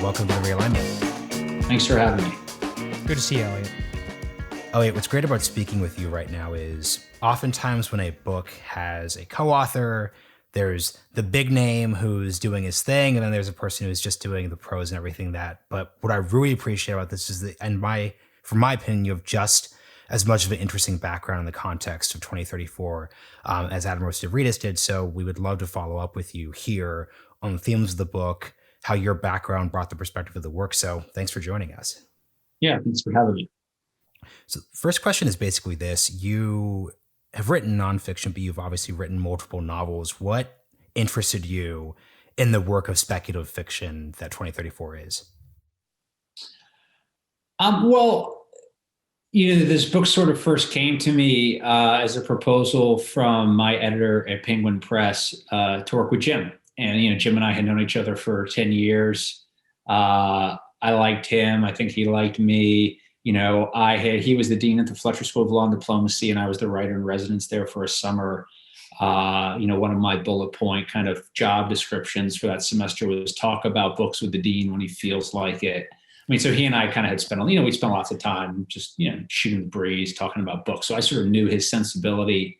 welcome to the Realignment. Thanks for having me. Good to see you, Elliot. Elliot, what's great about speaking with you right now is oftentimes when a book has a co-author, there's the big name who's doing his thing, and then there's a person who's just doing the prose and everything that. But what I really appreciate about this is that, from my opinion, you have just as much of an interesting background in the context of 2034 as Admiral Stavridis did. So we would love to follow up with you here on the themes of the book, how your background brought the perspective of the work. So thanks for joining us. Yeah, thanks for having me. So first question is basically this. You have written nonfiction, but you've obviously written multiple novels. What interested you in the work of speculative fiction that 2034 is? This book sort of first came to me as a proposal from my editor at Penguin Press to work with Jim. And, Jim and I had known each other for 10 years. I liked him. I think he liked me. He was the dean at the Fletcher School of Law and Diplomacy, and I was the writer in residence there for a summer. One of my bullet point kind of job descriptions for that semester was talk about books with the dean when he feels like it. So he and I kind of had spent, we spent lots of time just, shooting the breeze, talking about books. So I sort of knew his sensibility.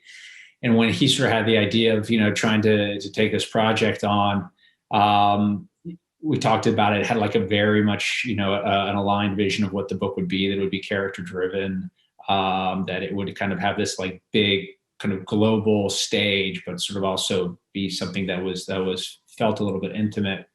And when he sort of had the idea of, trying to take this project on, we talked about it. It had like a very much, an aligned vision of what the book would be, that it would be character driven, that it would kind of have this like big kind of global stage, but sort of also be something that was felt a little bit intimate.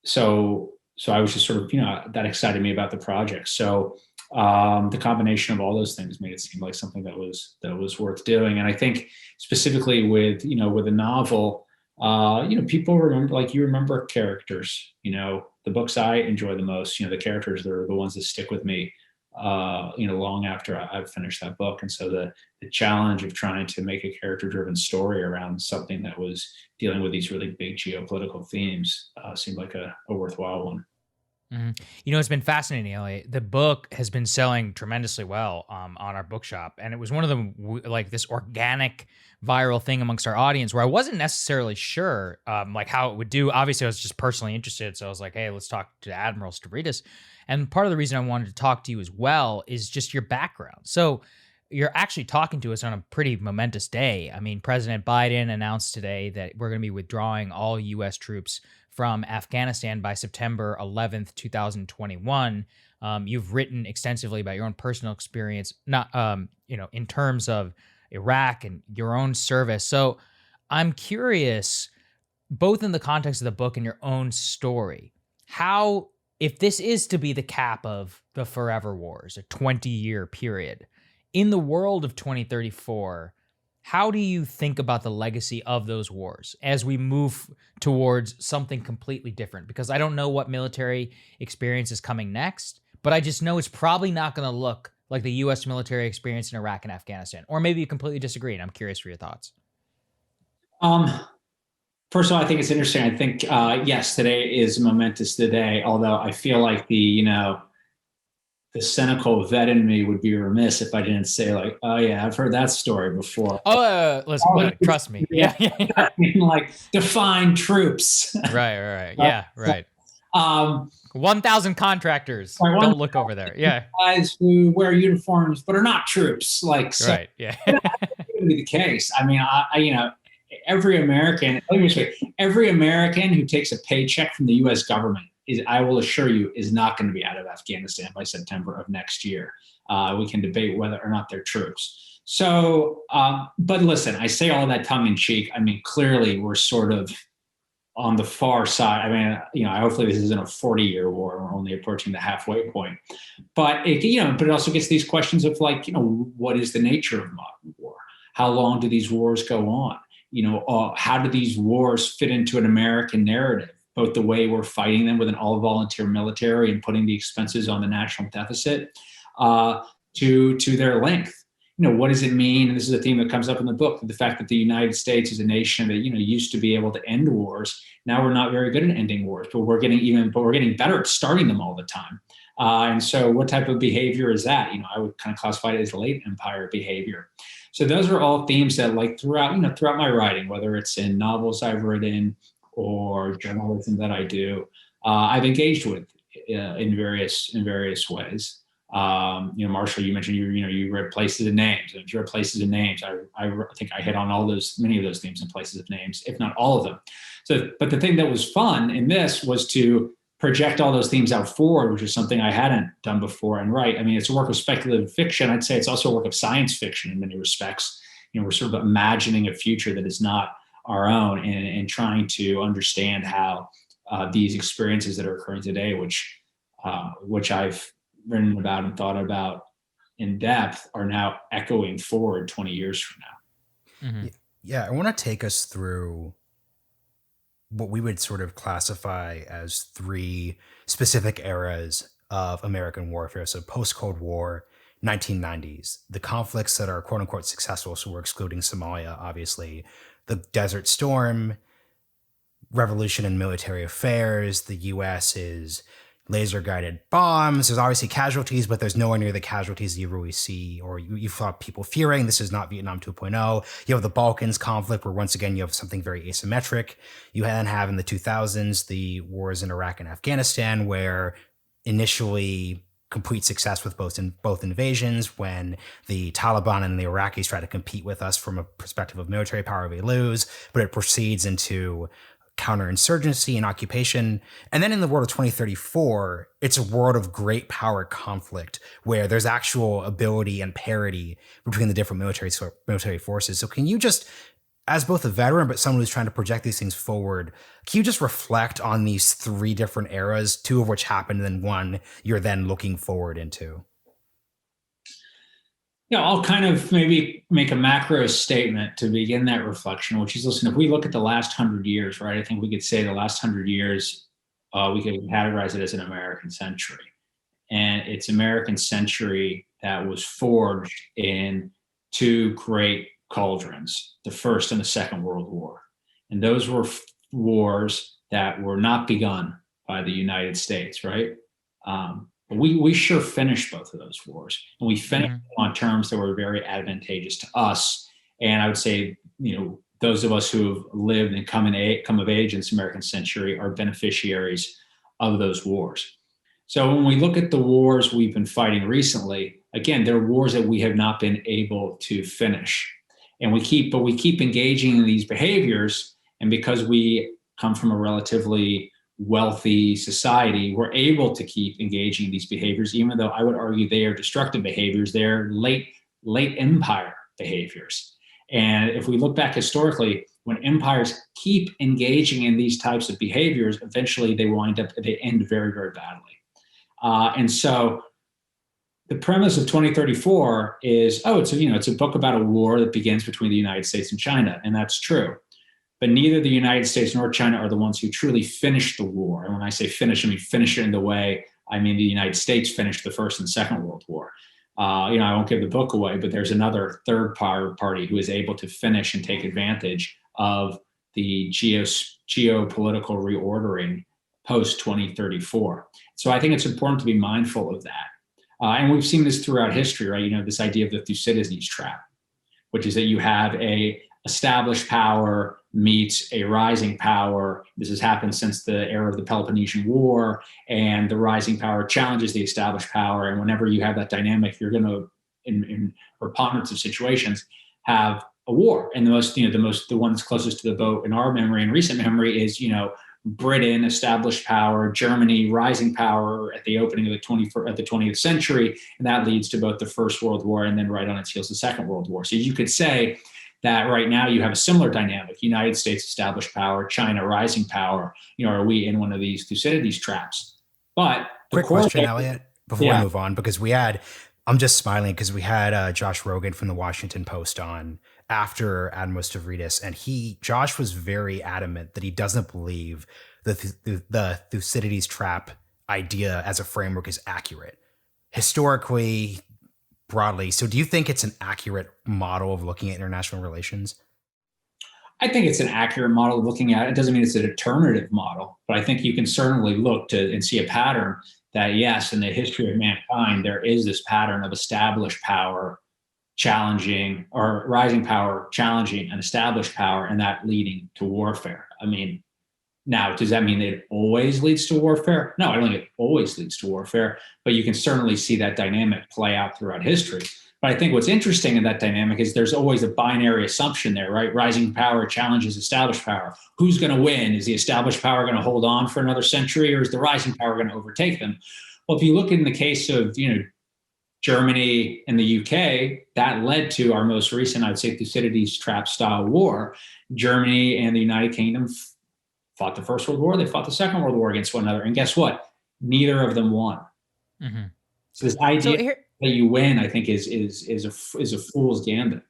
So I was just sort of, that excited me about the project. So the combination of all those things made it seem like something that was worth doing. And I think specifically with a novel, people remember, like you remember characters, the books I enjoy the most, the characters, they're the ones that stick with me, long after I've finished that book. And so the challenge of trying to make a character driven story around something that was dealing with these really big geopolitical themes seemed like a worthwhile one. Mm-hmm. It's been fascinating, Elliot. The book has been selling tremendously well on our bookshop. And it was one of the, this organic viral thing amongst our audience where I wasn't necessarily sure how it would do. Obviously, I was just personally interested. So I was like, hey, let's talk to Admiral Stavridis. And part of the reason I wanted to talk to you as well is just your background. So you're actually talking to us on a pretty momentous day. President Biden announced today that we're going to be withdrawing all U.S. troops from Afghanistan by September 11th, 2021. You've written extensively about your own personal experience, in terms of Iraq and your own service. So I'm curious, both in the context of the book and your own story, how, if this is to be the cap of the forever wars, a 20-year period, in the world of 2034, how do you think about the legacy of those wars as we move towards something completely different? Because I don't know what military experience is coming next, but I just know it's probably not going to look like the U.S. military experience in Iraq and Afghanistan. Or maybe you completely disagree, and I'm curious for your thoughts. First of all, I think it's interesting. I think, yes, today is a momentous day, although I feel like the cynical vet in me would be remiss if I didn't say like, oh yeah, I've heard that story before. Listen, trust me. Yeah. Like define troops. Right. Yeah, right. 1,000 contractors. Don't look over there. Yeah. Guys who wear uniforms but are not troops. Like, so right. Yeah. That would be the case. Every American who takes a paycheck from the U.S. government I will assure you, is not going to be out of Afghanistan by September of next year. We can debate whether or not they're troops. So, but listen, I say all that tongue in cheek. Clearly we're sort of on the far side. Hopefully this isn't a 40-year war. We're only approaching the halfway point. But it also gets these questions of what is the nature of modern war? How long do these wars go on? How do these wars fit into an American narrative? Both the way we're fighting them with an all-volunteer military and putting the expenses on the national deficit, to their length. What does it mean? And this is a theme that comes up in the book: the fact that the United States is a nation that used to be able to end wars. Now we're not very good at ending wars, but we're getting better at starting them all the time. And so, what type of behavior is that? I would kind of classify it as late empire behavior. So those are all themes that, throughout my writing, whether it's in novels I've written or journalism that I do, I've engaged with in various ways. Marshall, you mentioned you read Places and Names. And if you read Places and Names, I think I hit on many of those themes in Places of Names, if not all of them. So, but the thing that was fun in this was to project all those themes out forward, which is something I hadn't done before. And right, I mean, it's a work of speculative fiction. I'd say it's also a work of science fiction in many respects. We're sort of imagining a future that is not our own, and trying to understand how these experiences that are occurring today, which I've written about and thought about in depth, are now echoing forward 20 years from now. Mm-hmm. Yeah, I want to take us through what we would sort of classify as three specific eras of American warfare. So post-Cold War, 1990s, the conflicts that are quote unquote successful. So we're excluding Somalia, obviously, the Desert Storm, revolution in military affairs. The U.S. is laser-guided bombs. There's obviously casualties, but there's nowhere near the casualties you really see, or you thought people fearing. This is not Vietnam 2.0. You have the Balkans conflict, where once again you have something very asymmetric. You then have in the 2000s the wars in Iraq and Afghanistan, where initially complete success with both invasions. When the Taliban and the Iraqis try to compete with us from a perspective of military power, we lose, but it proceeds into counterinsurgency and occupation. And then in the world of 2034, it's a world of great power conflict where there's actual ability and parity between the different military forces. So can you just, as both a veteran but someone who's trying to project these things forward, can you just reflect on these three different eras, two of which happened and then one you're then looking forward into? Yeah, I'll kind of maybe make a macro statement to begin that reflection, which is, listen, if we look at the last 100 years, right, I think we could say the last 100 years, we could categorize it as an American century. And it's American century that was forged in two great cauldrons, the First and the Second World War. And those were wars that were not begun by the United States, right? We sure finished both of those wars, and we finished on terms that were very advantageous to us. And I would say, those of us who have lived and come of age in this American century are beneficiaries of those wars. So when we look at the wars we've been fighting recently, again, they're wars that we have not been able to finish. And we keep engaging in these behaviors. And because we come from a relatively wealthy society, we're able to keep engaging in these behaviors, even though I would argue they are destructive behaviors. They're late empire behaviors. And if we look back historically, when empires keep engaging in these types of behaviors, eventually they end very, very badly. And so the premise of 2034 is, it's a book about a war that begins between the United States and China. And that's true. But neither the United States nor China are the ones who truly finished the war. And when I say finish, I mean finish it in the way, the United States finished the First and Second World War. I won't give the book away, but there's another third party who is able to finish and take advantage of the geopolitical reordering post 2034. So I think it's important to be mindful of that. And we've seen this throughout history, right? This idea of the Thucydides Trap, which is that you have a established power meets a rising power. This has happened since the era of the Peloponnesian War, and the rising power challenges the established power. And whenever you have that dynamic, you're going to, in preponderance of situations, have a war. And the one that's closest to the boat in our memory and recent memory is, Britain, established power, Germany, rising power at the opening of the 20th century, and that leads to both the First World War and then right on its heels the Second World War. So you could say that right now you have a similar dynamic: United States, established power, China, rising power. Are we in one of these Thucydides traps? But quick question, Elliot, before we move on, because I'm just smiling because we had Josh Rogan from the Washington Post on after Admiral Stavridis, and Josh was very adamant that he doesn't believe the Thucydides trap idea as a framework is accurate historically, broadly. So do you think it's an accurate model of looking at international relations? I think it's an accurate model of looking at it. It doesn't mean it's an alternative model, but I think you can certainly look to and see a pattern that, yes, in the history of mankind, there is this pattern of established power challenging, or rising power challenging an established power, and that leading to warfare. Now, does that mean it always leads to warfare? No, I don't think it always leads to warfare, but you can certainly see that dynamic play out throughout history. But I think what's interesting in that dynamic is there's always a binary assumption there, right? Rising power challenges established power. Who's going to win? Is the established power going to hold on for another century, or is the rising power going to overtake them? Well, if you look in the case of, Germany and the UK, that led to our most recent, I'd say, Thucydides Trap style war. Germany and the United Kingdom fought the First World War. They fought the Second World War against one another. And guess what? Neither of them won. Mm-hmm. So this idea that you win, I think, is a fool's gambit.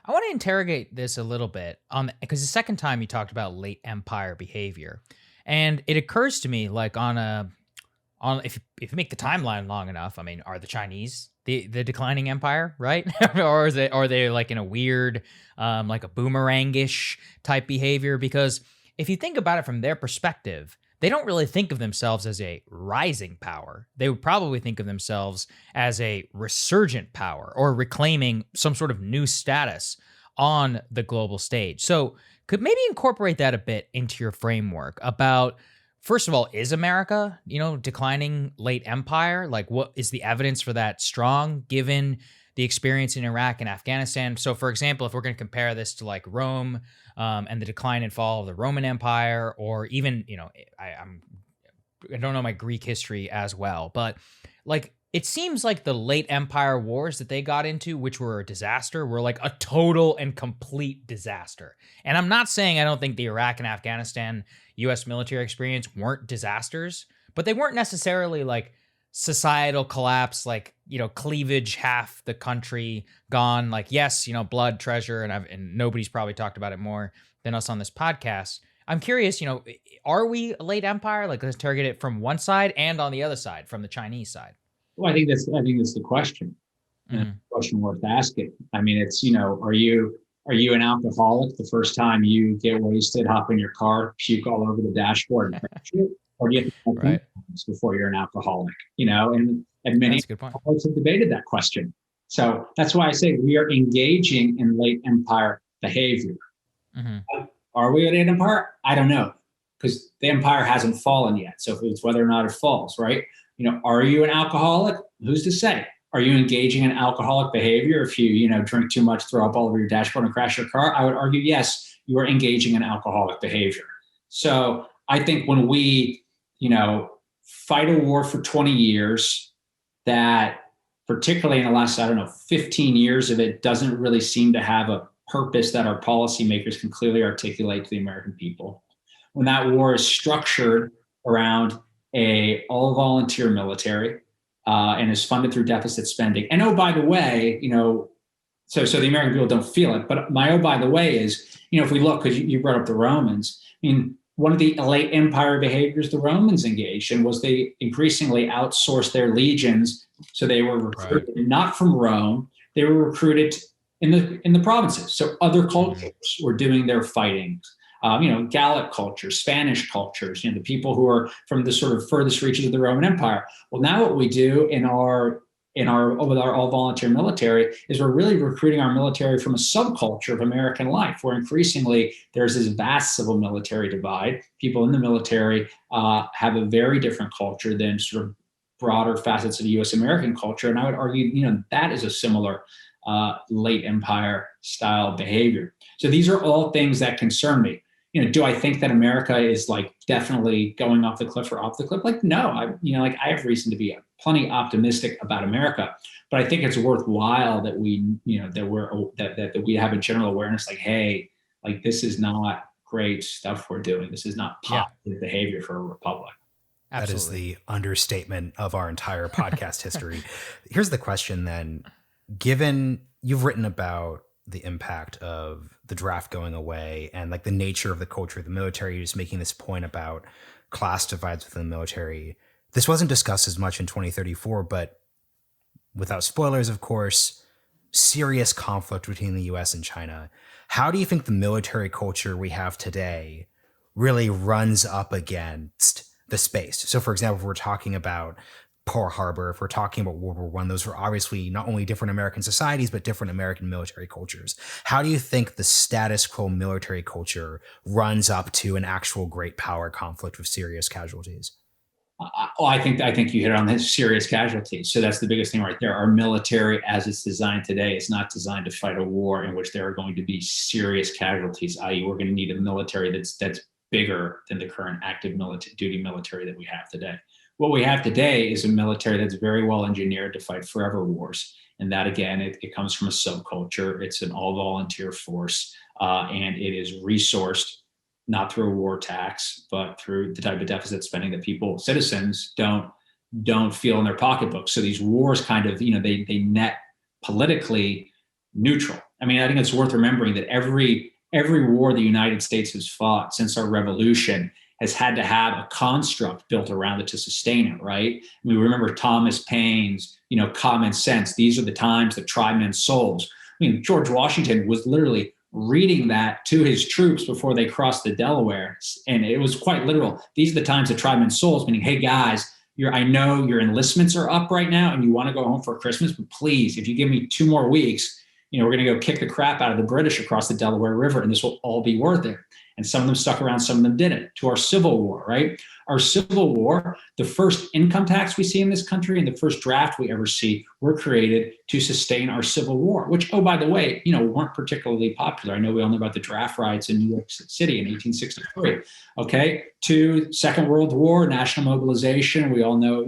I want to interrogate this a little bit because the second time you talked about late empire behavior, and it occurs to me like if you make the timeline long enough, I mean, are the Chinese the declining empire, right? Or are they like in a weird like a boomerangish type behavior? Because if you think about it from their perspective, they don't really think of themselves as a rising power. They would probably think of themselves as a resurgent power or reclaiming some sort of new status on the global stage. So could maybe incorporate that a bit into your framework about, first of all, is America, declining late empire? Like, what is the evidence for that strong given the experience in Iraq and Afghanistan? So, for example, if we're going to compare this to like Rome and the decline and fall of the Roman Empire, or even, I don't know my Greek history as well, but like it seems like the late empire wars that they got into, which were a disaster, were like a total and complete disaster. And I'm not saying I don't think the Iraq and Afghanistan U.S. military experience weren't disasters, but they weren't necessarily like societal collapse, like, cleavage, half the country gone. Like, yes, blood, treasure, and nobody's probably talked about it more than us on this podcast. I'm curious, are we a late empire? Like, let's target it from one side and on the other side, from the Chinese side. Well, I think that's the question. And it's a question worth asking. I mean, it's, are you an alcoholic the first time you get wasted, hop in your car, puke all over the dashboard, and crash it? Or do you have to have before you're an alcoholic? And many alcoholics have debated that question. So that's why I say we are engaging in late empire behavior. Mm-hmm. Are we a late empire? I don't know, because the empire hasn't fallen yet. So it's whether or not it falls, right? Are you an alcoholic? Who's to say? Are you engaging in alcoholic behavior? If you, drink too much, throw up all over your dashboard and crash your car, I would argue, yes, you are engaging in alcoholic behavior. So I think when we, fight a war for 20 years, that particularly in the last, 15 years of it, doesn't really seem to have a purpose that our policymakers can clearly articulate to the American people. When that war is structured around a all-volunteer military and is funded through deficit spending. And oh, by the way, so the American people don't feel it. But my oh, by the way is, if we look, because you brought up the Romans, I mean, one of the late empire behaviors the Romans engaged in was they increasingly outsourced their legions. So they were recruited not from Rome, they were recruited in the provinces. So other cultures were doing their fighting. Gallic cultures, Spanish cultures, the people who are from the sort of furthest reaches of the Roman Empire. Well, now what we do with our all-volunteer military is we're really recruiting our military from a subculture of American life, where increasingly there's this vast civil military divide. People in the military have a very different culture than sort of broader facets of U.S. American culture. And I would argue, that is a similar late empire style behavior. So these are all things that concern me. Do I think that America is like definitely going off the cliff or off the cliff? Like, no, I have reason to be plenty optimistic about America, but I think it's worthwhile that we, that we have a general awareness, like, hey, like this is not great stuff we're doing. This is not positive behavior for a republic. Absolutely. That is the understatement of our entire podcast history. Here's the question then, given you've written about the impact of the draft going away and like the nature of the culture of the military, you're just making this point about class divides within the military. This wasn't discussed as much in 2034, but without spoilers, of course, serious conflict between the US and China. How do you think the military culture we have today really runs up against the space? So for example, if we're talking about Pearl Harbor, if we're talking about World War One, those were obviously not only different American societies, but different American military cultures. How do you think the status quo military culture runs up to an actual great power conflict with serious casualties? I think you hit on the serious casualties. So that's the biggest thing right there. Our military, as it's designed today, is not designed to fight a war in which there are going to be serious casualties. I.e., we're going to need a military that's bigger than the current active duty military that we have today. What we have today is a military that's very well engineered to fight forever wars. And that, again, it comes from a subculture. It's an all volunteer force, and it is resourced not through a war tax, but through the type of deficit spending that citizens don't feel in their pocketbooks. So these wars kind of, they net politically neutral. I mean, I think it's worth remembering that every war the United States has fought since our revolution has had to have a construct built around it to sustain it, right? I mean, remember Thomas Paine's, common sense. These are the times that try men's souls. I mean, George Washington was literally reading that to his troops before they crossed the Delaware. And it was quite literal. These are the times that try men's souls, meaning, hey guys, I know your enlistments are up right now and you want to go home for Christmas, but please, if you give me 2 more weeks, we're going to go kick the crap out of the British across the Delaware River, and this will all be worth it. And some of them stuck around, some of them didn't. To our Civil War, right? Our Civil War, the first income tax we see in this country and the first draft we ever see were created to sustain our Civil War, which, oh, by the way, weren't particularly popular. I know we all know about the draft riots in New York City in 1863. Okay, to Second World War, national mobilization. We all know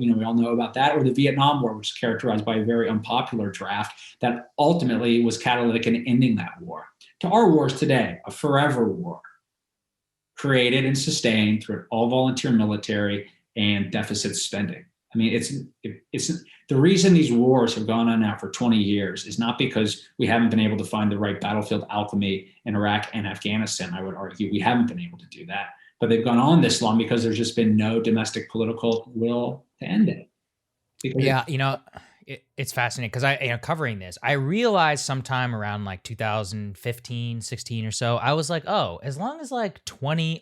about that, or the Vietnam War, which was characterized by a very unpopular draft that ultimately was catalytic in ending that war. To our wars today, a forever war, created and sustained through an all-volunteer military and deficit spending. I mean, it's the reason these wars have gone on now for 20 years is not because we haven't been able to find the right battlefield alchemy in Iraq and Afghanistan. I would argue we haven't been able to do that, but they've gone on this long because there's just been no domestic political will to end it. Yeah, it's fascinating because covering this, I realized sometime around like 2015, 16 or so, I was like, oh, as long as like 20,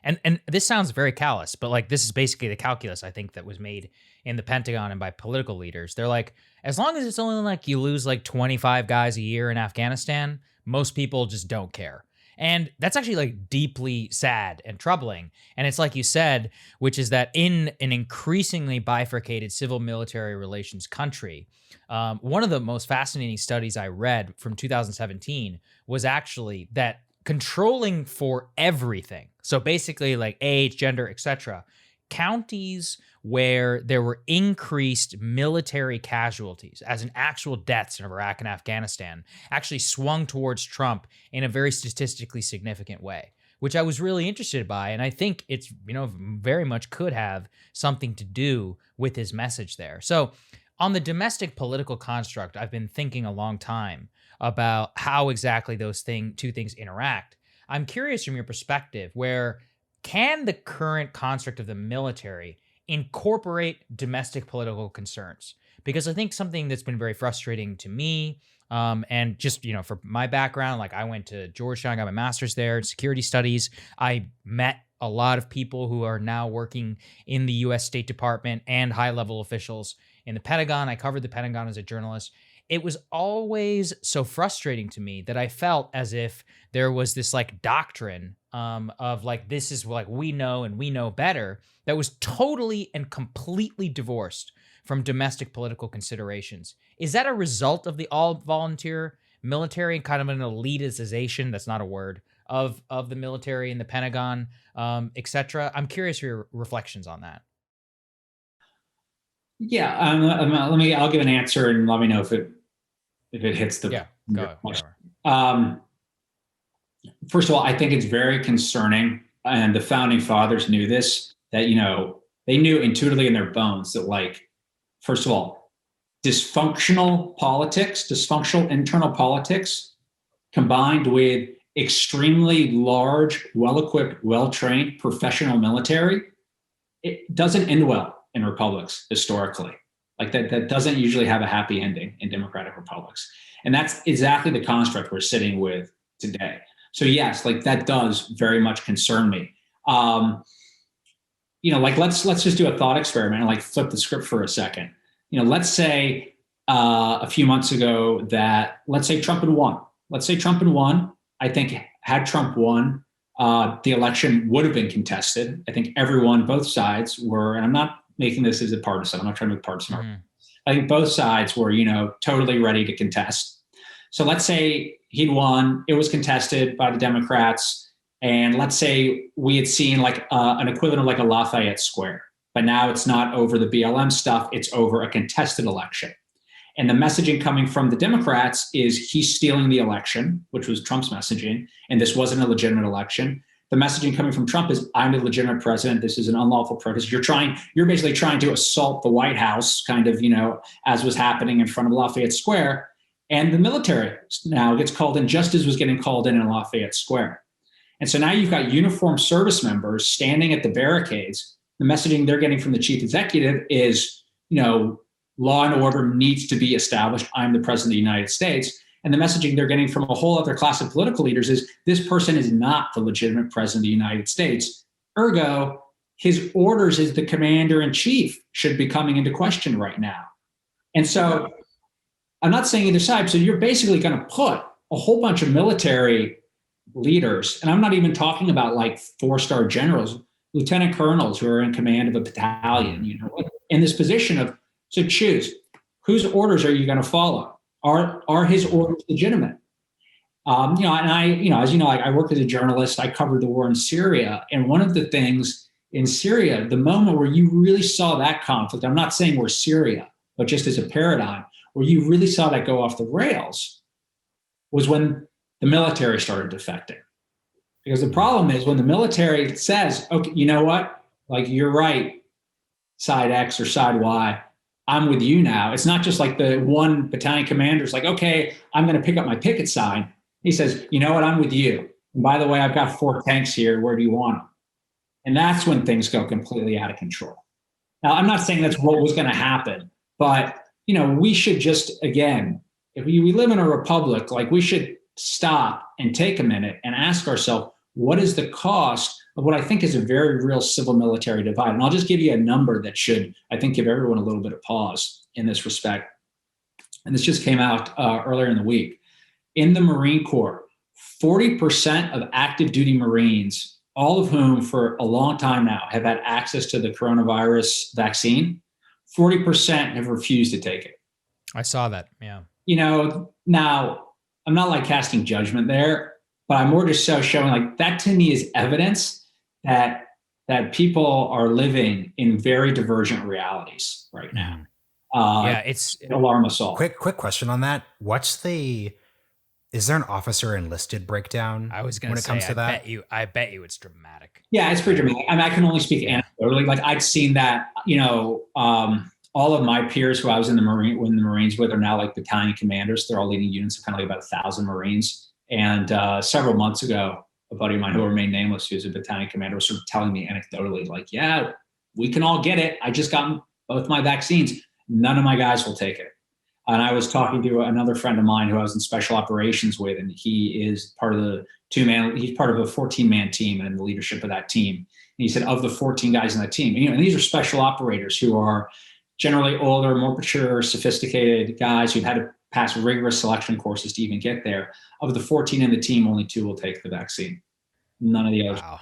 and this sounds very callous, but like this is basically the calculus I think that was made in the Pentagon and by political leaders. They're like, as long as it's only like you lose like 25 guys a year in Afghanistan, most people just don't care. And that's actually like deeply sad and troubling. And it's like you said, which is that in an increasingly bifurcated civil military relations country, one of the most fascinating studies I read from 2017 was actually that controlling for everything, so basically like age, gender, etc., counties where there were increased military casualties, as in actual deaths in Iraq and Afghanistan, actually swung towards Trump in a very statistically significant way, which I was really interested by. And I think it's, very much could have something to do with his message there. So on the domestic political construct, I've been thinking a long time about how exactly those two things interact. I'm curious from your perspective, where can the current construct of the military incorporate domestic political concerns? Because I think something that's been very frustrating to me, and just, for my background, like I went to Georgetown, got my master's there in security studies. I met a lot of people who are now working in the U.S. State Department and high-level officials in the Pentagon. I covered the Pentagon as a journalist. It was always so frustrating to me that I felt as if there was this like doctrine of like, this is like we know and we know better, that was totally and completely divorced from domestic political considerations. Is that a result of the all volunteer military and kind of an elitization, that's not a word, of the military and the Pentagon, etc.? I'm curious for your reflections on that. Yeah, I'll give an answer and let me know if it hits the question. First of all, I think it's very concerning, and the founding fathers knew this, that they knew intuitively in their bones that, like, first of all, dysfunctional internal politics combined with extremely large, well-equipped, well-trained professional military, it doesn't end well in republics historically. Like that doesn't usually have a happy ending in democratic republics. And that's exactly the construct we're sitting with today. So yes, like that does very much concern me. like let's just do a thought experiment and like flip the script for a second. Let's say a few months ago that let's say Trump had won. I think had Trump won, the election would have been contested. I think everyone, both sides were, and I'm not making this as a partisan. I'm not trying to make partisan. Mm-hmm. I think both sides were, totally ready to contest. So let's say he'd won. It was contested by the Democrats. And let's say we had seen like an equivalent of like a Lafayette Square. But now it's not over the BLM stuff. It's over a contested election. And the messaging coming from the Democrats is he's stealing the election, which was Trump's messaging. And this wasn't a legitimate election. The messaging coming from Trump is I'm the legitimate president. This is an unlawful protest. You're basically trying to assault the White House, kind of, as was happening in front of Lafayette Square. And the military now gets called in just as was getting called in Lafayette Square. And so now you've got uniformed service members standing at the barricades. The messaging they're getting from the chief executive is, law and order needs to be established. I'm the president of the United States. And the messaging they're getting from a whole other class of political leaders is this person is not the legitimate president of the United States. Ergo, his orders as the commander in chief should be coming into question right now. And so I'm not saying either side. So you're basically going to put a whole bunch of military leaders, and I'm not even talking about like 4-star generals, lieutenant colonels who are in command of a battalion, in this position of, so choose, whose orders are you going to follow? Are his orders legitimate? And I worked as a journalist. I covered the war in Syria. And one of the things in Syria, the moment where you really saw that conflict, I'm not saying we're Syria, but just as a paradigm, where you really saw that go off the rails was when the military started defecting. Because the problem is when the military says, okay, you know what? Like, you're right, side X or side Y. I'm with you now. It's not just like the one battalion commander's like, okay, I'm going to pick up my picket sign. He says, you know what? I'm with you. And by the way, I've got 4 tanks here. Where do you want them? And that's when things go completely out of control. Now, I'm not saying that's what was going to happen, but, we should just, again, if we live in a republic, like we should stop and take a minute and ask ourselves, what is the cost of what I think is a very real civil military divide? And I'll just give you a number that should, I think, give everyone a little bit of pause in this respect. And this just came out earlier in the week. In the Marine Corps, 40% of active duty Marines, all of whom for a long time now have had access to the coronavirus vaccine, 40% have refused to take it. I saw that, yeah. Now, I'm not like casting judgment there, but I'm more just so showing like that to me is evidence that people are living in very divergent realities right now. It's alarm us all. Quick question on that. Is there an officer enlisted breakdown? I was going to say, comes to that? I bet you it's dramatic. Yeah, it's pretty dramatic. I mean, I can only speak anecdotally. Like I'd seen that, all of my peers who I was in the Marines with are now like battalion commanders. They're all leading units of kind of like about 1,000 Marines. And several months ago, a buddy of mine who remained nameless, who's a battalion commander, was sort of telling me anecdotally, like, yeah, we can all get it. I just got both my vaccines. None of my guys will take it. And I was talking to another friend of mine who I was in special operations with, and he is part of the he's part of a 14-man team and in the leadership of that team. And he said, of the 14 guys in that team, and these are special operators who are generally older, more mature, sophisticated guys who've had to pass rigorous selection courses to even get there. Of the 14 in the team, only 2 will take the vaccine. None of the others. Wow.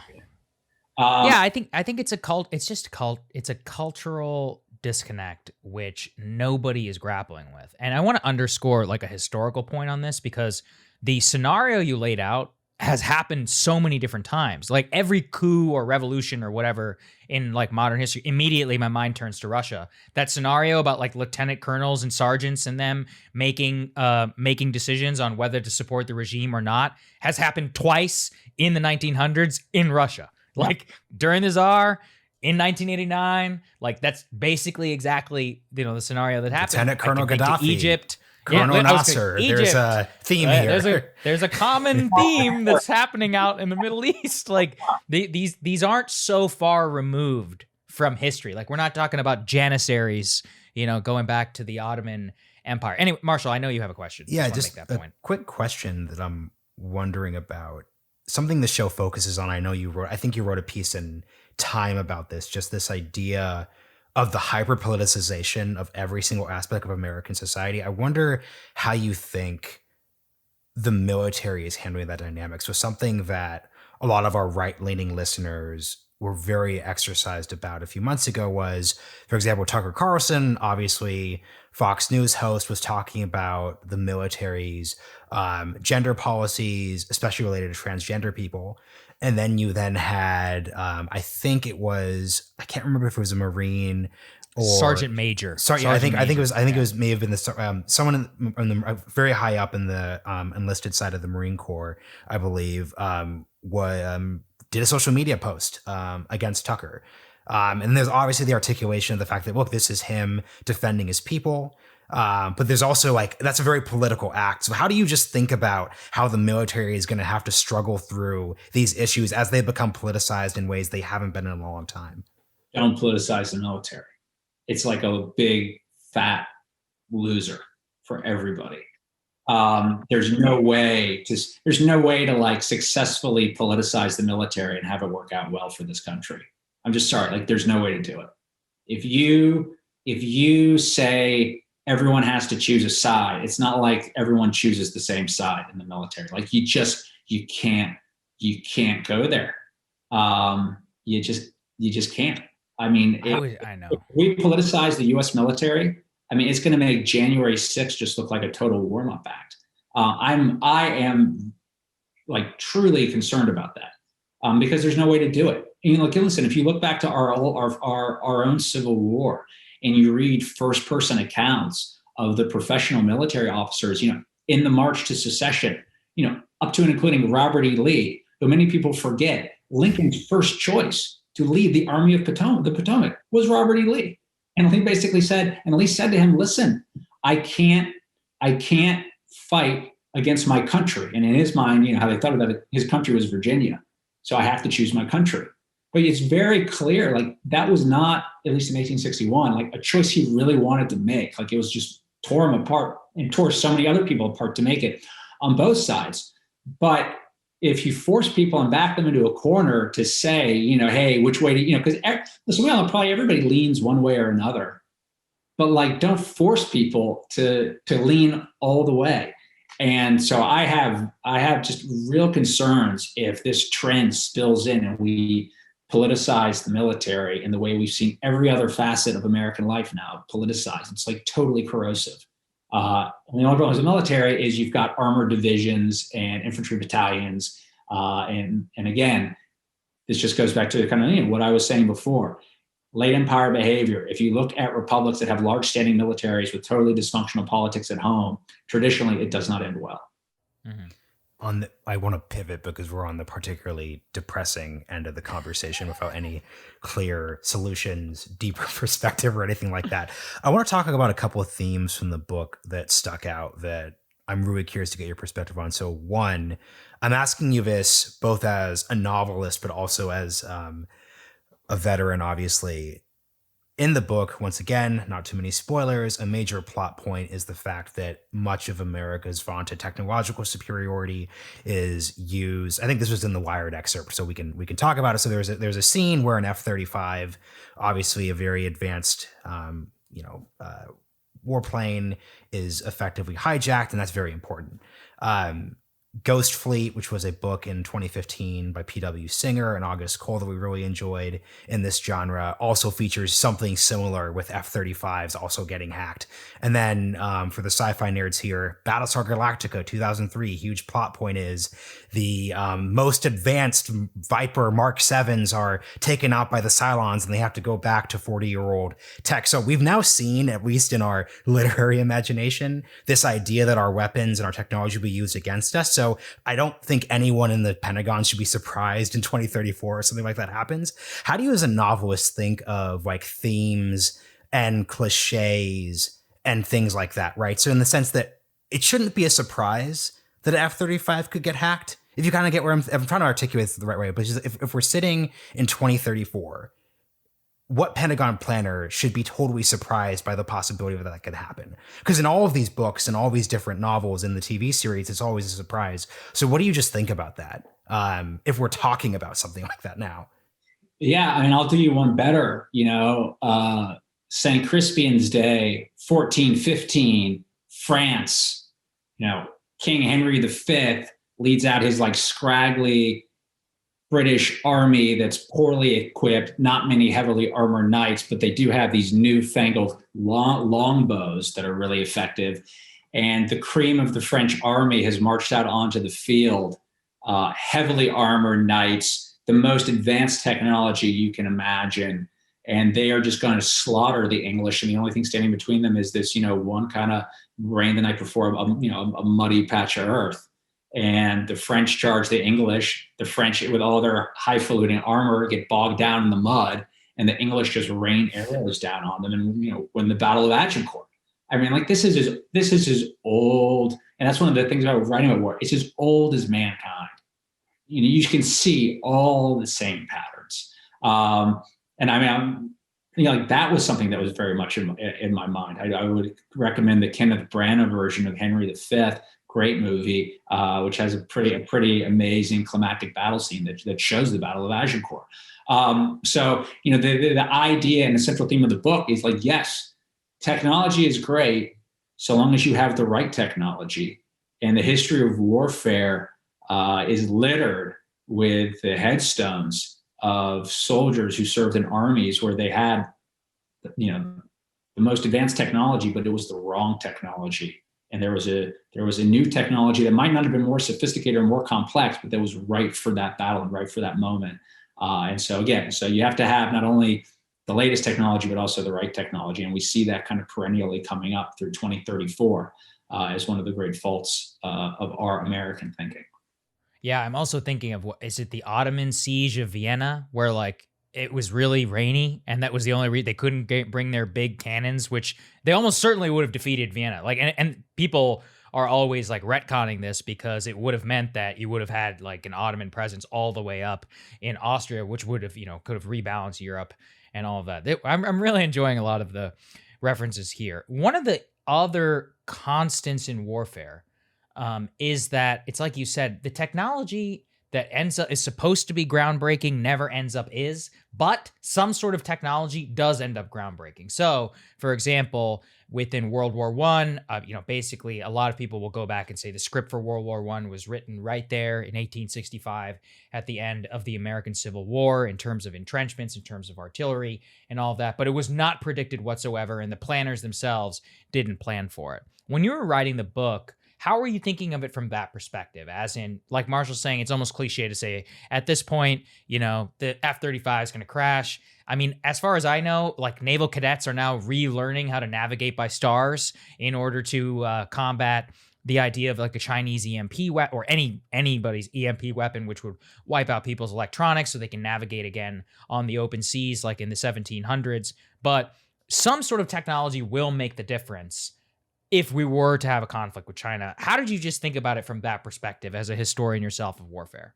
I think it's it's a cultural disconnect which nobody is grappling with. And I want to underscore like a historical point on this, because the scenario you laid out has happened so many different times. Like every coup or revolution or whatever in like modern history, immediately my mind turns to Russia. That scenario about like lieutenant colonels and sergeants and them making decisions on whether to support the regime or not has happened twice in the 1900s in Russia. Like during the Tsar, in 1989, like that's basically exactly the scenario that happened. Lieutenant Colonel Gaddafi, Egypt, Colonel Nasser. There's a theme here. There's a common theme that's happening out in the Middle East. Like these aren't so far removed from history. Like we're not talking about Janissaries, going back to the Ottoman Empire. Anyway, Marshall, I know you have a question. Yeah, just make that point. Quick question that I'm wondering about something the show focuses on. I think you wrote a piece in Time about this, just this idea of the hyper politicization of every single aspect of American society. I wonder how you think the military is handling that dynamic. So something that a lot of our right-leaning listeners were very exercised about a few months ago was, for example, Tucker Carlson, obviously Fox News host, was talking about the military's gender policies, especially related to transgender people. And then you then had, I think it was, I can't remember if it was a Marine or Sergeant Major. I think it was may have been the someone in the very high up in the enlisted side of the Marine Corps, I believe, did a social media post against Tucker. And there's obviously the articulation of the fact that, look, this is him defending his people. But there's also that's a very political act. So how do you just think about how the military is going to have to struggle through these issues as they become politicized in ways they haven't been in a long time? Don't politicize the military. It's like a big fat loser for everybody. There's no way to successfully politicize the military and have it work out well for this country. I'm just sorry. There's no way to do it. If you say everyone has to choose a side, it's not like everyone chooses the same side in the military. You can't go there. You just can't. I mean, I know. If we politicize the U.S. military, I mean, it's going to make January 6th just look like a total warm-up act. I am truly concerned about that because there's no way to do it. Listen, if you look back to our own Civil War and you read first-person accounts of the professional military officers, in the March to Secession, up to and including Robert E. Lee, who many people forget, Lincoln's first choice to lead the Army of the Potomac was Robert E. Lee. And Lee basically said, to him, listen, I can't fight against my country. And in his mind, how they thought about it, his country was Virginia. So I have to choose my country. But it's very clear, that was not, at least in 1861, a choice he really wanted to make. It was just tore him apart and tore so many other people apart to make it on both sides. But if you force people and back them into a corner to say, hey, which way to, because probably everybody leans one way or another, but don't force people to lean all the way. And so I have just real concerns if this trend spills in and we politicize the military in the way we've seen every other facet of American life now politicized. It's totally corrosive. And the only problem with the military is you've got armored divisions and infantry battalions. And again, this just goes back to kind of what I was saying before. Late empire behavior. If you look at republics that have large standing militaries with totally dysfunctional politics at home, traditionally it does not end well. Mm-hmm. I want to pivot because we're on the particularly depressing end of the conversation without any clear solutions, deeper perspective, or anything like that. I want to talk about a couple of themes from the book that stuck out that I'm really curious to get your perspective on. So one, I'm asking you this both as a novelist, but also as a veteran, obviously. In the book, once again, not too many spoilers, a major plot point is the fact that much of America's vaunted technological superiority is used. I think this was in the Wired excerpt, so we can talk about it. So there's a scene where an F-35, obviously a very advanced, warplane, is effectively hijacked, and that's very important. Ghost Fleet, which was a book in 2015 by P.W. Singer and August Cole that we really enjoyed in this genre, also features something similar with F-35s also getting hacked. And then for the sci-fi nerds here, Battlestar Galactica 2003, huge plot point is the most advanced Viper Mark 7s are taken out by the Cylons and they have to go back to 40-year-old tech. So we've now seen, at least in our literary imagination, this idea that our weapons and our technology will be used against us. So I don't think anyone in the Pentagon should be surprised in 2034 or something like that happens. How do you as a novelist think of themes and cliches and things like that, right? So in the sense that it shouldn't be a surprise that an F-35 could get hacked. If you kind of get where I'm trying to articulate this the right way, but if we're sitting in 2034, what Pentagon planner should be totally surprised by the possibility that could happen? Because in all of these books and all these different novels in the TV series, it's always a surprise. So what do you just think about that? if we're talking about something like that now. Yeah, I mean, I'll do you one better. St. Crispian's Day, 1415, France. King Henry V leads out his like scraggly British army that's poorly equipped, not many heavily armored knights, but they do have these newfangled longbows that are really effective. And the cream of the French army has marched out onto the field, heavily armored knights, the most advanced technology you can imagine. And they are just going to slaughter the English. And the only thing standing between them is this, one kind of rain the night before, a muddy patch of earth. And the French charge the English. The French, with all their highfalutin armor, get bogged down in the mud, and the English just rain arrows down on them. And win the Battle of Agincourt. I mean, like this is as old, and that's one of the things about writing about war. It's as old as mankind. You can see all the same patterns. And I mean, like that was something that was very much in my mind. I would recommend the Kenneth Branagh version of Henry V. Great movie, which has a pretty amazing climactic battle scene that shows the Battle of Agincourt. So the idea and the central theme of the book is like, yes, technology is great so long as you have the right technology. And the history of warfare is littered with the headstones of soldiers who served in armies where they had, the most advanced technology, but it was the wrong technology. And there was a new technology that might not have been more sophisticated or more complex, but that was right for that battle and right for that moment. And so you have to have not only the latest technology, but also the right technology. And we see that kind of perennially coming up through 2034 as one of the great faults of our American thinking. Yeah, I'm also thinking of is it the Ottoman siege of Vienna, where like it was really rainy, and that was the only reason they couldn't bring their big cannons, which they almost certainly would have defeated Vienna. Like, and people are always like retconning this because it would have meant that you would have had like an Ottoman presence all the way up in Austria, which would have, could have rebalanced Europe and all of that. I'm really enjoying a lot of the references here. One of the other constants in warfare is that it's like you said, the technology that is supposed to be groundbreaking never ends up but some sort of technology does end up groundbreaking. So, for example, within World War I, basically a lot of people will go back and say the script for World War I was written right there in 1865 at the end of the American Civil War in terms of entrenchments, in terms of artillery and all of that, but it was not predicted whatsoever, and the planners themselves didn't plan for it. When you were writing the book, how are you thinking of it from that perspective? As in, like Marshall's saying, it's almost cliche to say at this point, the F-35 is going to crash. I mean, as far as I know, like naval cadets are now relearning how to navigate by stars in order to combat the idea of like a Chinese EMP weapon or anybody's EMP weapon, which would wipe out people's electronics so they can navigate again on the open seas like in the 1700s. But some sort of technology will make the difference if we were to have a conflict with China. How did you just think about it from that perspective as a historian yourself of warfare?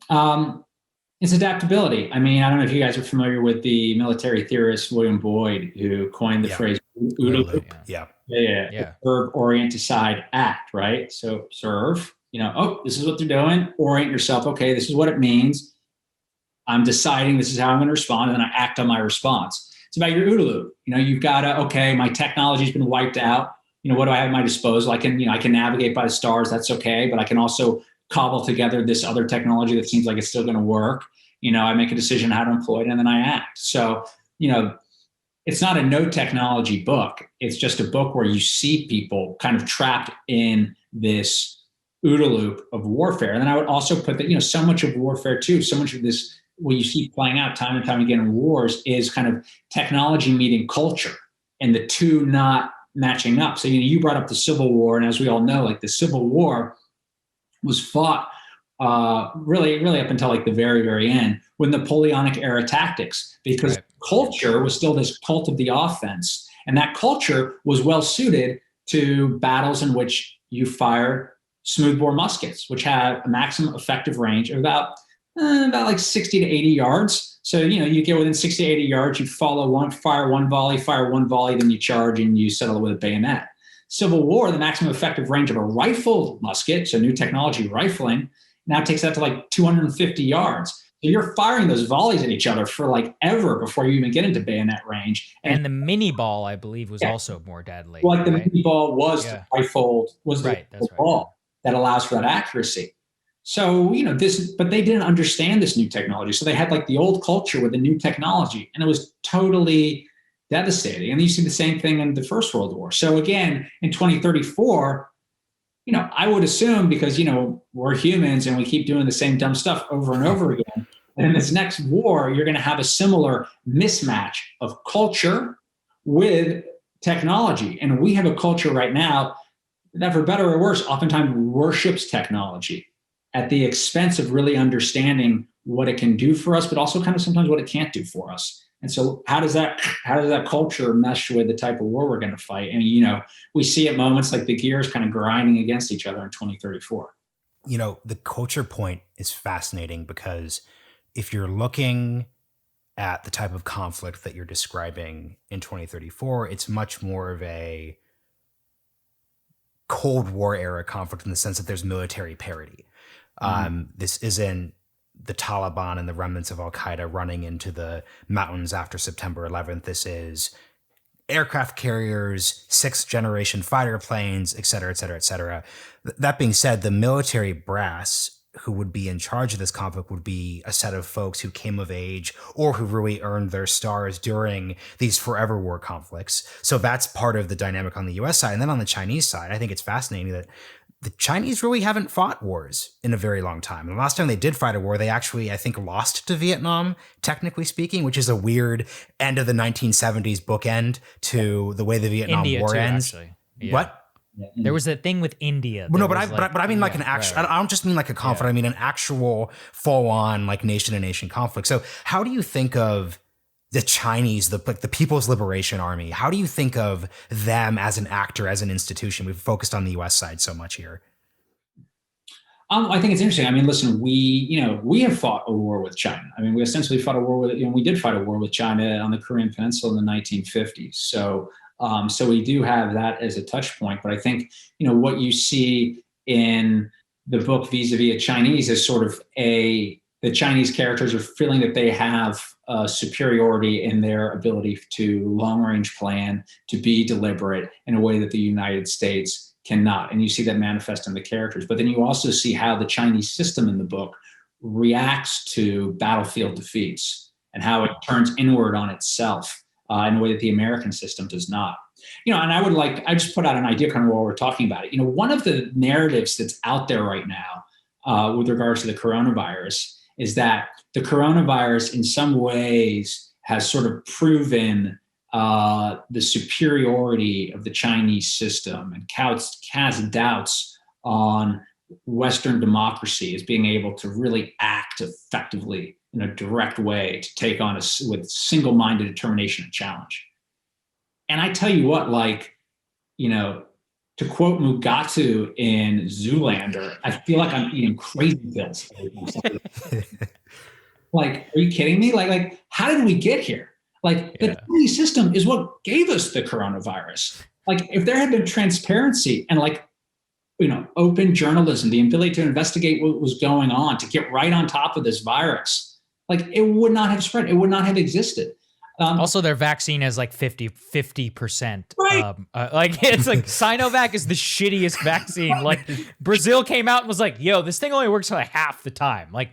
It's adaptability. I mean, I don't know if you guys are familiar with the military theorist William Boyd, who coined the phrase OODA loop. Yeah. Observe, orient, decide, act, right? So observe, this is what they're doing. Orient yourself. Okay, this is what it means. I'm deciding this is how I'm going to respond, and then I act on my response. It's about your OODA loop. You've got to, okay, my technology's been wiped out. What do I have at my disposal? I can navigate by the stars. That's okay. But I can also cobble together this other technology that seems like it's still going to work. I make a decision how to employ it, and then I act. So, it's not a no technology book. It's just a book where you see people kind of trapped in this OODA loop of warfare. And then I would also put that, so much of warfare too, so much of this, what you see playing out time and time again in wars is kind of technology meeting culture and the two not matching up. So, you brought up the Civil War, and as we all know, like the Civil War was fought really up until like the very, very end with Napoleonic era tactics, because culture was still this cult of the offense. And that culture was well suited to battles in which you fire smoothbore muskets, which have a maximum effective range of about like 60 to 80 yards. So, you get within 60 to 80 yards, you fire one volley, then you charge and you settle it with a bayonet. Civil War, the maximum effective range of a rifled musket, so new technology rifling, now takes that to like 250 yards. So you're firing those volleys at each other for like ever before you even get into bayonet range. And the mini ball, I believe, was also more deadly. Well, like the mini ball was the rifled, was the ball that allows for that accuracy. So, you know, but they didn't understand this new technology. So they had like the old culture with the new technology, and it was totally devastating. And you see the same thing in the First World War. So again, in 2034, you know, I would assume, because, you know, we're humans and we keep doing the same dumb stuff over and over again. And in this next war, you're going to have a similar mismatch of culture with technology. And we have a culture right now that, for better or worse, oftentimes worships technology at the expense of really understanding what it can do for us, but also kind of sometimes what it can't do for us. And so how does that culture mesh with the type of war we're going to fight? And, you know, we see at moments like the gears kind of grinding against each other in 2034. You know, the culture point is fascinating, because if you're looking at the type of conflict that you're describing in 2034, it's much more of a Cold War era conflict in the sense that there's military parity. This isn't the Taliban and the remnants of Al-Qaeda running into the mountains after September 11th. This is aircraft carriers, 6th generation fighter planes, et cetera, et cetera, et cetera. That being said, the military brass who would be in charge of this conflict would be a set of folks who came of age or who really earned their stars during these forever war conflicts. So that's part of the dynamic on the US side. And then on the Chinese side, I think it's fascinating that the Chinese really haven't fought wars in a very long time. And the last time they did fight a war, they actually, I think, lost to Vietnam, technically speaking, which is a weird end of the 1970s bookend to the way the Vietnam War ends. Yeah. What? There was that thing with India. Well, no, but I mean like an actual, I don't just mean like a conflict. I mean an actual full-on like nation-to-nation conflict. So how do you think of the Chinese, the People's Liberation Army? How do you think of them as an actor, as an institution? We've focused on the U.S. side so much here. I think it's interesting. I mean, listen, we have fought a war with China. I mean, we essentially fought a war with, we did fight a war with China on the Korean Peninsula in the 1950s. So we do have that as a touch point. But I think, what you see in the book vis-a-vis a Chinese is sort of the Chinese characters are feeling that they have superiority in their ability to long-range plan, to be deliberate in a way that the United States cannot. And you see that manifest in the characters. But then you also see how the Chinese system in the book reacts to battlefield defeats and how it turns inward on itself in a way that the American system does not. And I just put out an idea kind of while we're talking about it. One of the narratives that's out there right now with regards to the coronavirus is that the coronavirus in some ways has sort of proven the superiority of the Chinese system and casts doubts on Western democracy as being able to really act effectively in a direct way to take on with single-minded determination and challenge. And I tell you what, to quote Mugatu in Zoolander, I feel like I'm eating crazy pills. Are you kidding me? How did we get here? The Chinese system is what gave us the coronavirus. If there had been transparency and open journalism, the ability to investigate what was going on, to get right on top of this virus, it would not have spread. It would not have existed. Also, their vaccine is 50%. Right. It's Sinovac is the shittiest vaccine. Brazil came out and was like, yo, this thing only works half the time. I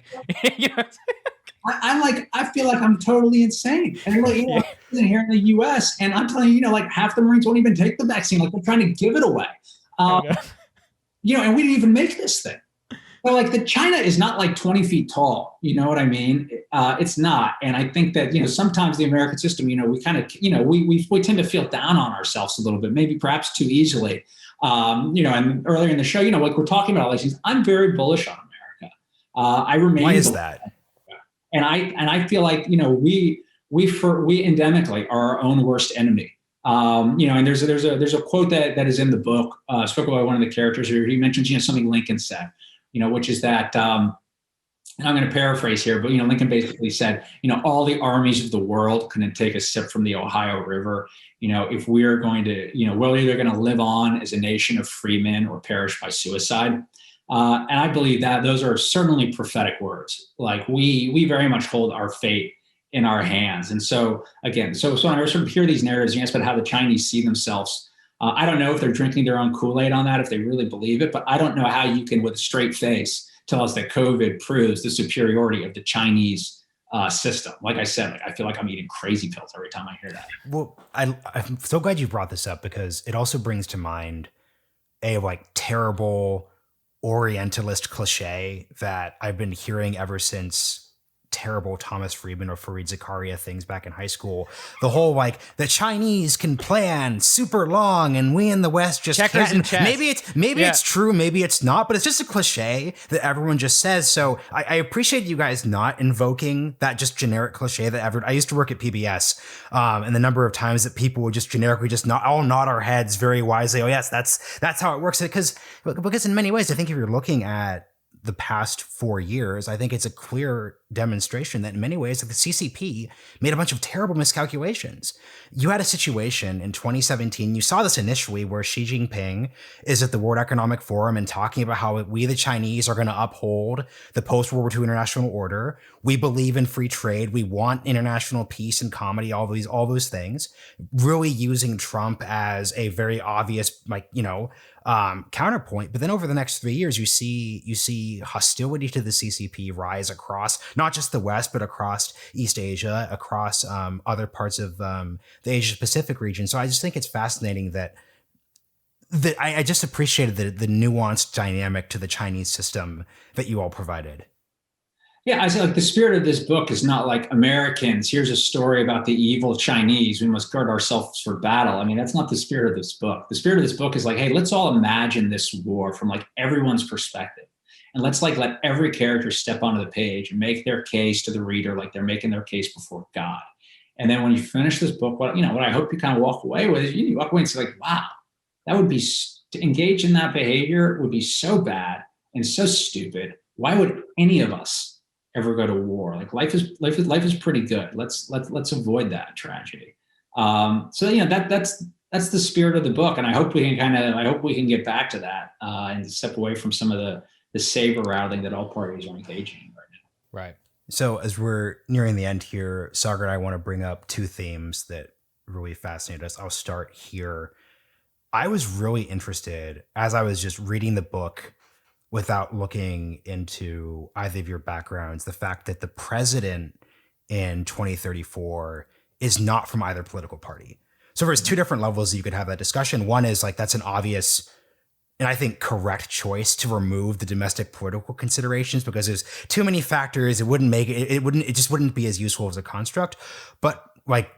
feel like I'm totally insane. And here in the US, and I'm telling you, half the Marines won't even take the vaccine. They're trying to give it away. And we didn't even make this thing. But the China is not 20 feet tall. You know what I mean? It's not. And I think that, sometimes the American system, we kind of, we tend to feel down on ourselves a little bit, maybe perhaps too easily. And earlier in the show, we're talking about all these things. I'm very bullish on America. I remain. Why is that? And I feel like, we endemically are our own worst enemy. And there's a quote that is in the book, spoken by one of the characters here. He mentions, something Lincoln said, which is that, and I'm going to paraphrase here, but Lincoln basically said, all the armies of the world couldn't take a sip from the Ohio River. If we're going to, we're either going to live on as a nation of freemen or perish by suicide. And I believe that those are certainly prophetic words. Like we very much hold our fate in our hands. And so again, so when I sort of hear these narratives, you ask about how the Chinese see themselves. I don't know if they're drinking their own Kool-Aid on that, if they really believe it, but I don't know how you can, with a straight face, tell us that COVID proves the superiority of the Chinese system. Like I said, I feel like I'm eating crazy pills every time I hear that. Well, I'm so glad you brought this up, because it also brings to mind a terrible Orientalist cliche that I've been hearing ever since terrible Thomas Friedman or Fareed Zakaria things back in high school. The whole the Chinese can plan super long and we in the West just checkers can't. and chess. Maybe it's true, maybe it's not, but it's just a cliche that everyone just says. So I appreciate you guys not invoking that just generic cliche that I used to work at PBS, and the number of times that people would just generically just nod our heads very wisely. Oh yes, that's how it works. Because in many ways, I think if you're looking at the past 4 years, I think it's a clear demonstration that in many ways, the CCP made a bunch of terrible miscalculations. You had a situation in 2017, you saw this initially, where Xi Jinping is at the World Economic Forum and talking about how we, the Chinese, are going to uphold the post-World War II international order. We believe in free trade. We want international peace and comedy, all those things, really using Trump as a very obvious, counterpoint. But then over the next 3 years, you see hostility to the CCP rise across not just the West, but across East Asia, across other parts of the Asia Pacific region. So I just think it's fascinating that I just appreciated the nuanced dynamic to the Chinese system that you all provided. Yeah, I say the spirit of this book is not like Americans, here's a story about the evil Chinese, we must guard ourselves for battle. I mean, that's not the spirit of this book. The spirit of this book is hey, let's all imagine this war from everyone's perspective. And let's let every character step onto the page and make their case to the reader like they're making their case before God. And then when you finish this book, what I hope you kind of walk away with is you walk away and say wow, that would be, to engage in that behavior would be so bad and so stupid. Why would any of us ever go to war? Life is pretty good. Let's avoid that tragedy. That's the spirit of the book, and I hope we can get back to that and step away from some of the saber rattling that all parties are engaging in right now. Right. So as we're nearing the end here, Sagar and I want to bring up two themes that really fascinated us. I'll start here. I was really interested, as I was just reading the book without looking into either of your backgrounds, the fact that the president in 2034 is not from either political party. So there's two different levels that you could have that discussion. One is that's an obvious and I think correct choice to remove the domestic political considerations, because there's too many factors. It just wouldn't be as useful as a construct. But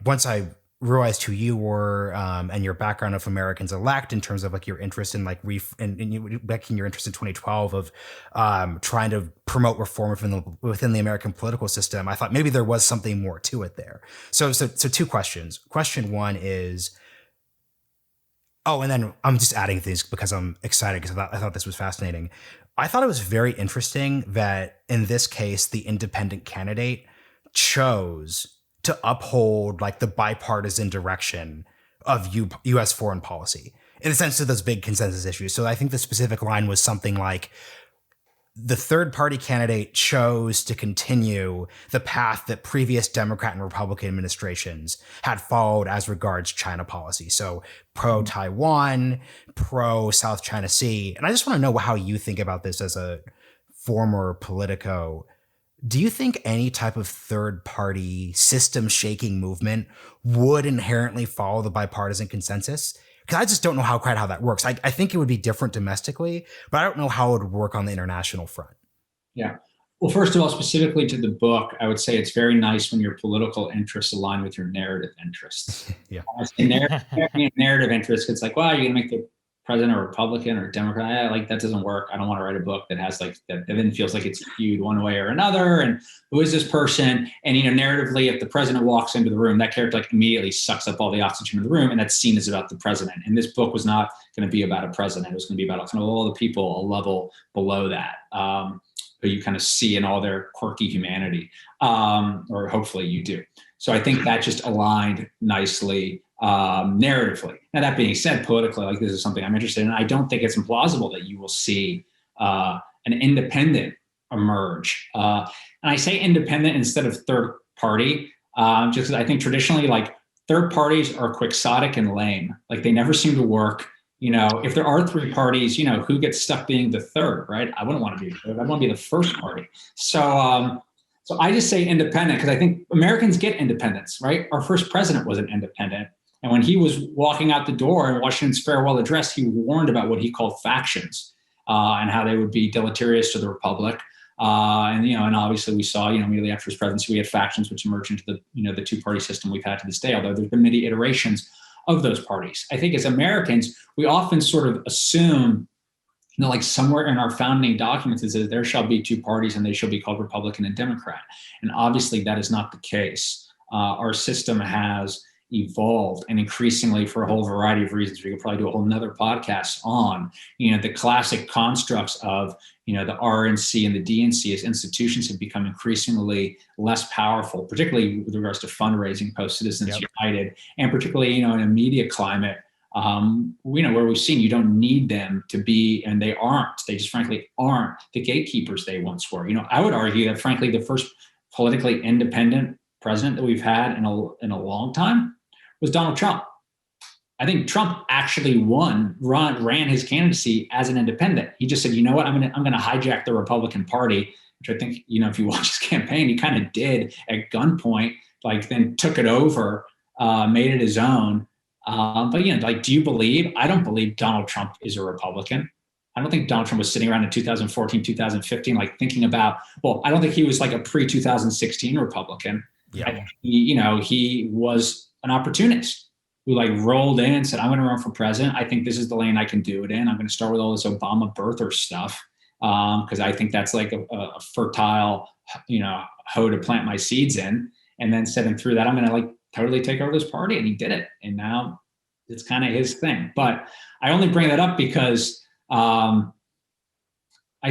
once I realized who you were and your background of Americans Elect, in terms of your interest in back in your interest in 2012 of trying to promote reform within the American political system, I thought maybe there was something more to it there. So two questions. Question one is, and then I'm just adding things because I'm excited, because I thought this was fascinating. I thought it was very interesting that in this case, the independent candidate chose to uphold the bipartisan direction of U.S. foreign policy in the sense of those big consensus issues. So I think the specific line was something like, the third party candidate chose to continue the path that previous Democrat and Republican administrations had followed as regards China policy. So pro Taiwan, pro South China Sea. And I just want to know how you think about this as a former Politico. Do you think any type of third party system shaking movement would inherently follow the bipartisan consensus? Because I just don't know quite how that works. I think it would be different domestically, but I don't know how it would work on the international front. Yeah. Well, first of all, specifically to the book, I would say it's very nice when your political interests align with your narrative interests. Yeah. Narrative interests, it's you're going to make president or Republican or Democrat. Like, that doesn't work. I don't want to write a book that has like that then feels like it's skewed one way or another. And who is this person? And, narratively, if the president walks into the room, that character like immediately sucks up all the oxygen in the room, and that scene is about the president. And this book was not going to be about a president. It was going to be about kind of all the people a level below that, who you kind of see in all their quirky humanity, or hopefully you do. So I think that just aligned nicely narratively. Now, that being said, politically, like, this is something I'm interested in. I don't think it's implausible that you will see an independent emerge. And I say independent instead of third party, just because I think traditionally, like, third parties are quixotic and lame. Like, they never seem to work. If there are three parties, who gets stuck being the third, right? I wouldn't want to be the third. I want to be the first party. So I just say independent because I think Americans get independence, right? Our first president was an independent. And when he was walking out the door in Washington's farewell address, he warned about what he called factions and how they would be deleterious to the republic. And obviously we saw, immediately after his presidency, we had factions which emerged into the two-party system we've had to this day, although there's been many iterations of those parties. I think as Americans, we often sort of assume, like somewhere in our founding documents, it says there shall be two parties and they shall be called Republican and Democrat. And obviously that is not the case. Our system has evolved, and increasingly, for a whole variety of reasons, we could probably do a whole nother podcast on, the classic constructs of, the RNC and the DNC as institutions have become increasingly less powerful, particularly with regards to fundraising post Citizens United, and particularly, in a media climate, where we've seen you don't need them to be, and they just frankly aren't the gatekeepers they once were. I would argue that frankly, the first politically independent president that we've had in a long time was Donald Trump. I think Trump actually ran his candidacy as an independent. He just said, you know what, I'm going to hijack the Republican Party, which I think, if you watch his campaign, he kind of did at gunpoint, like then took it over, made it his own. But do you believe? I don't believe Donald Trump is a Republican. I don't think Donald Trump was sitting around in 2014, 2015, like thinking about, I don't think he was like a pre-2016 Republican. Yeah. I think he was an opportunist who like rolled in and said, I'm going to run for president. I think this is the lane I can do it in. I'm going to start with all this Obama birther stuff because I think that's like a fertile, hoe to plant my seeds in. And then said, and through that, I'm going to like totally take over this party. And he did it. And now it's kind of his thing. But I only bring that up because I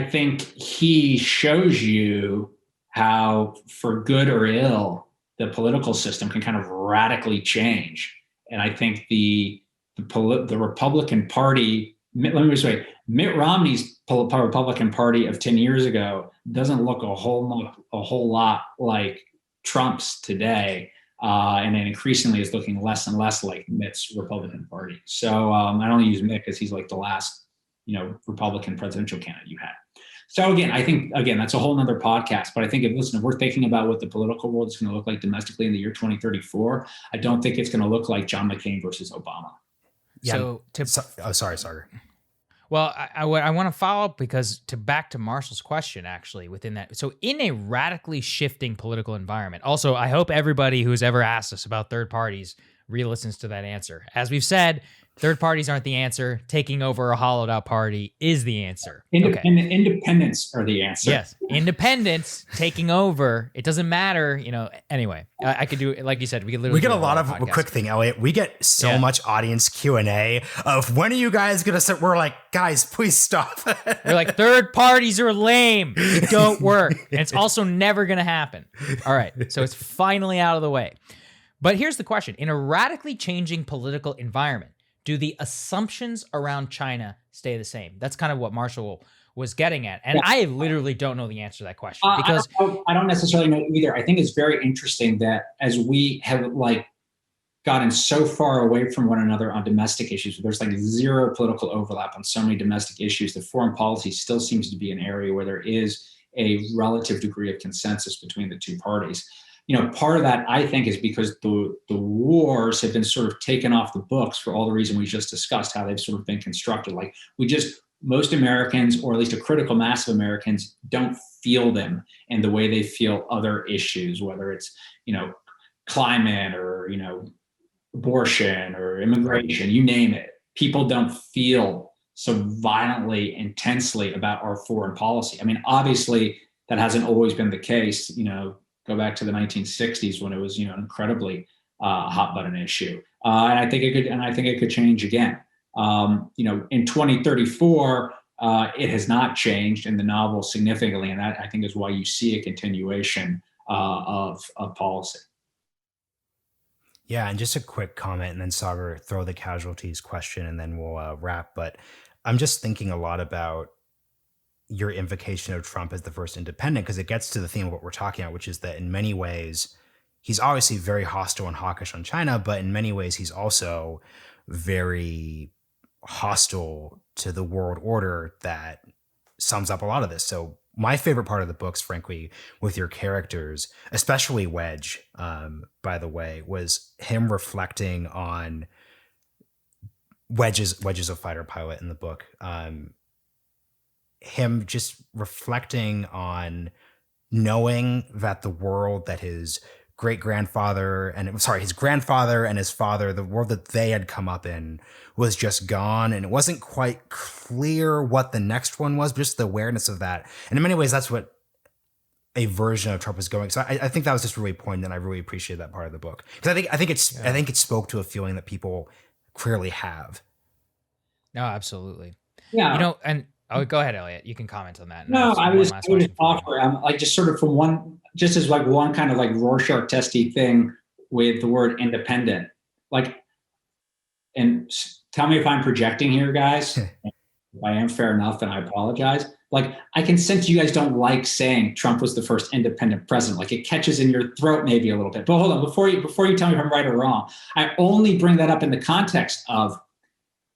think he shows you how, for good or ill, the political system can kind of radically change. And I think the Republican Party, let me just say, Mitt Romney's Republican Party of 10 years ago doesn't look a whole lot like Trump's today. And then increasingly is looking less and less like Mitt's Republican Party. So I only use Mitt because he's like the last, Republican presidential candidate you had. So again, I think, that's a whole nother podcast, but I think if we're thinking about what the political world is going to look like domestically in the year 2034, I don't think it's going to look like John McCain versus Obama. Yeah. Sorry. Well, I want to follow up because back to Marshall's question, actually, within that. So in a radically shifting political environment, also, I hope everybody who's ever asked us about third parties re-listens to that answer. As we've said, third parties aren't the answer. Taking over a hollowed out party is the answer. Independents are the answer. Yes. Independents taking over. It doesn't matter. Anyway, I could do it. Like you said, we get a lot of a quick thing, Elliot. We get so much audience Q&A of when are you guys going to start? We're like, guys, please stop. We're like, third parties are lame. They don't work. And it's also never going to happen. All right. So it's finally out of the way. But here's the question. In a radically changing political environment, do the assumptions around China stay the same? That's kind of what Marshall was getting at. And I literally don't know the answer to that question because I don't necessarily know either. I think it's very interesting that as we have gotten so far away from one another on domestic issues, there's like zero political overlap on so many domestic issues, that foreign policy still seems to be an area where there is a relative degree of consensus between the two parties. Part of that, I think, is because the wars have been sort of taken off the books for all the reason we just discussed, how they've sort of been constructed. Like most Americans, or at least a critical mass of Americans, don't feel them in the way they feel other issues, whether it's, climate or, abortion or immigration, you name it. people don't feel so violently, intensely about our foreign policy. I mean, obviously that hasn't always been the case. Go back to the 1960s when it was, an incredibly hot button issue. And I think it could change again. In 2034, it has not changed in the novel significantly, and that I think is why you see a continuation of policy. Yeah, and just a quick comment, and then Sagar, throw the casualties question, and then we'll wrap. But I'm just thinking a lot about your invocation of Trump as the first independent, because it gets to the theme of what we're talking about, which is that in many ways, he's obviously very hostile and hawkish on China, but in many ways, he's also very hostile to the world order that sums up a lot of this. So my favorite part of the books, frankly, with your characters, especially Wedge, by the way, was him reflecting on Wedge's a fighter pilot in the book. Him just reflecting on knowing that the world that his grandfather and his father, the world that they had come up in, was just gone, and it wasn't quite clear what the next one was, but just the awareness of that. And in many ways, that's what a version of Trump is going. So I think that was just really poignant, and I really appreciate that part of the book, because I think it spoke to a feeling that people clearly have. No, absolutely. Yeah. And go ahead, Elliot. You can comment on that. No, I would just offer, like, just sort of from just as like one kind of like Rorschach testy thing with the word independent, like, and tell me if I'm projecting here, guys. If I am, fair enough, and I apologize. Like, I can sense you guys don't like saying Trump was the first independent president. Like, it catches in your throat maybe a little bit. But hold on, before you tell me if I'm right or wrong, I only bring that up in the context of,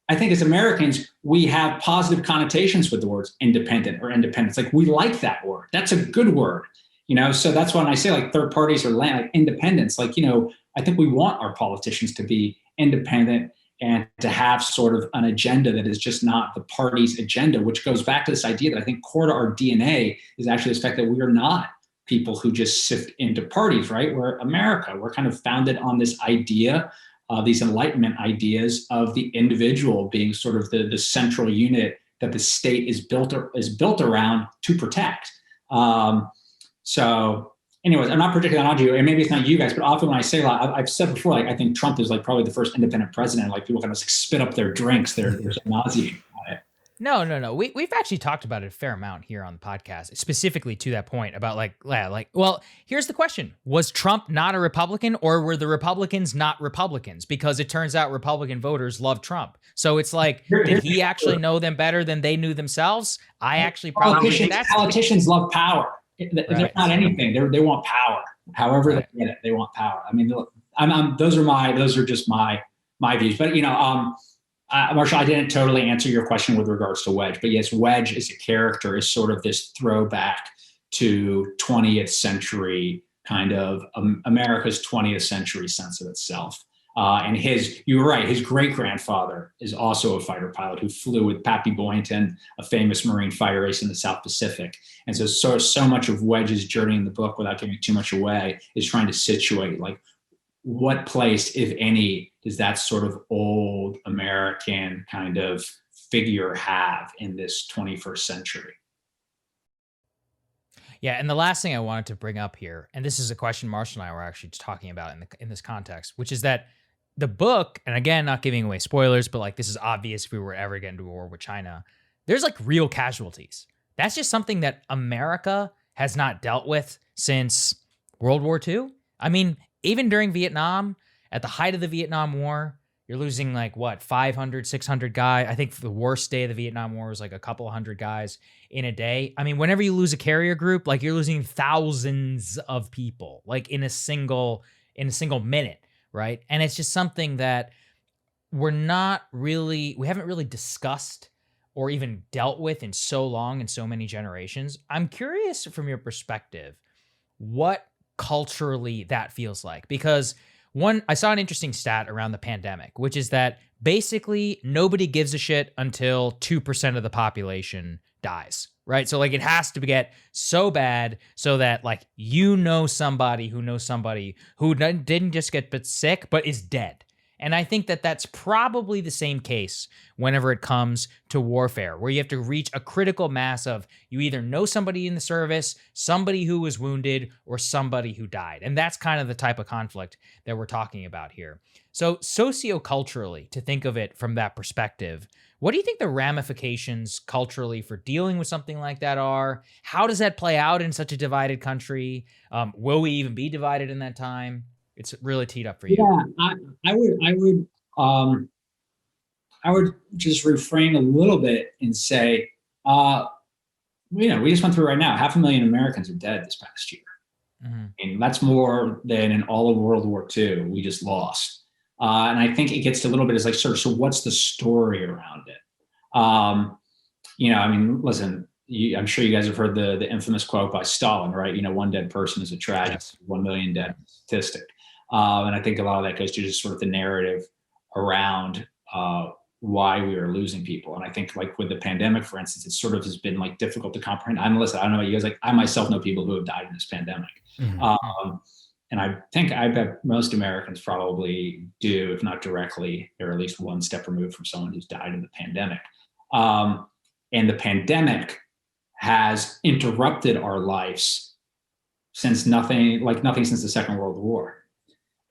I think as Americans, we have positive connotations with the words independent or independence. Like, we like that word. That's a good word, so that's when I say like third parties or land, like independence, like, I think we want our politicians to be independent and to have sort of an agenda that is just not the party's agenda, which goes back to this idea that I think core to our DNA is actually the fact that we are not people who just sift into parties, right? We're America. We're kind of founded on this idea, these Enlightenment ideas of the individual being sort of the central unit that the state is built around to protect. So anyways, I'm not projecting that onto you, and maybe it's not you guys, but often when I say a lot, I've said before, like, I think Trump is like probably the first independent president. Like, people kind of like spit up their drinks. They're nauseating on it. No. We've actually talked about it a fair amount here on the podcast, specifically to that point about well, here's the question. Was Trump not a Republican, or were the Republicans not Republicans? Because it turns out Republican voters love Trump. So it's like, did he actually know them better than they knew themselves? I actually probably think that's politicians love power. They're not anything. They want power. However they get it, they want power. I mean, those are just my views. But Marshall, I didn't totally answer your question with regards to Wedge, but yes, Wedge as a character is sort of this throwback to 20th century kind of America's 20th century sense of itself. And you were right, his great-grandfather is also a fighter pilot who flew with Pappy Boynton, a famous Marine fighter race in the South Pacific. And so much of Wedge's journey in the book, without giving too much away, is trying to situate, like, what place, if any, does that sort of old American kind of figure have in this 21st century? Yeah, and the last thing I wanted to bring up here, and this is a question Marshall and I were actually talking about in this context, which is that the book, and again, not giving away spoilers, but like, this is obvious if we were ever getting into a war with China, there's like real casualties. That's just something that America has not dealt with since World War II. I mean, even during Vietnam, at the height of the Vietnam War, you're losing like 500, 600 guys. I think the worst day of the Vietnam War was like a couple hundred guys in a day. I mean, whenever you lose a carrier group, like, you're losing thousands of people, like in a single minute, right? And it's just something that we haven't really discussed or even dealt with in so long, in so many generations. I'm curious from your perspective, what culturally that feels like, because I saw an interesting stat around the pandemic, which is that basically nobody gives a shit until 2% of the population dies, right? So like, it has to get so bad so that like, somebody who knows somebody who didn't just get sick, but is dead. And I think that that's probably the same case whenever it comes to warfare, where you have to reach a critical mass of you either know somebody in the service, somebody who was wounded, or somebody who died. And that's kind of the type of conflict that we're talking about here. So socioculturally, to think of it from that perspective, what do you think the ramifications culturally for dealing with something like that are? How does that play out in such a divided country? Will we even be divided in that time? It's really teed up for you. Yeah, I would just refrain a little bit and say, we just went through right now, 500,000 Americans are dead this past year. Mm-hmm. And that's more than in all of World War II we just lost. And I think it gets to a little bit as like, so what's the story around it? Listen, I'm sure you guys have heard the infamous quote by Stalin, right? One dead person is a tragedy, yes. 1 million dead statistic. And I think a lot of that goes to just sort of the narrative around why we are losing people. And I think like with the pandemic, for instance, it sort of has been like difficult to comprehend. I don't know about you guys, like I myself know people who have died in this pandemic. Mm-hmm. And I think I bet most Americans probably do, if not directly, they're at least one step removed from someone who's died in the pandemic. And the pandemic has interrupted our lives since nothing since the Second World War.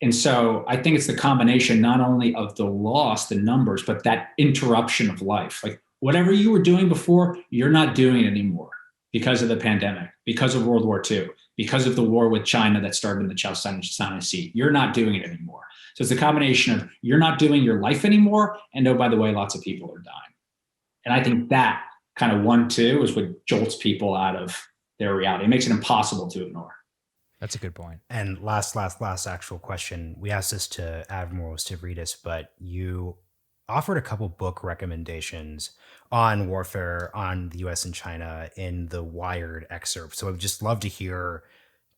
And so I think it's the combination not only of the loss, the numbers, but that interruption of life. Like whatever you were doing before, you're not doing it anymore because of the pandemic, because of World War II, because of the war with China that started in the South China Sea. You're not doing it anymore. So it's a combination of you're not doing your life anymore, and oh, by the way, lots of people are dying. And I think that kind of 1-2 is what jolts people out of their reality. It makes it impossible to ignore. That's a good point. And last actual question. We asked this to Admiral Stavridis, but you offered a couple book recommendations on warfare on the U.S. and China in the Wired excerpt. So I'd just love to hear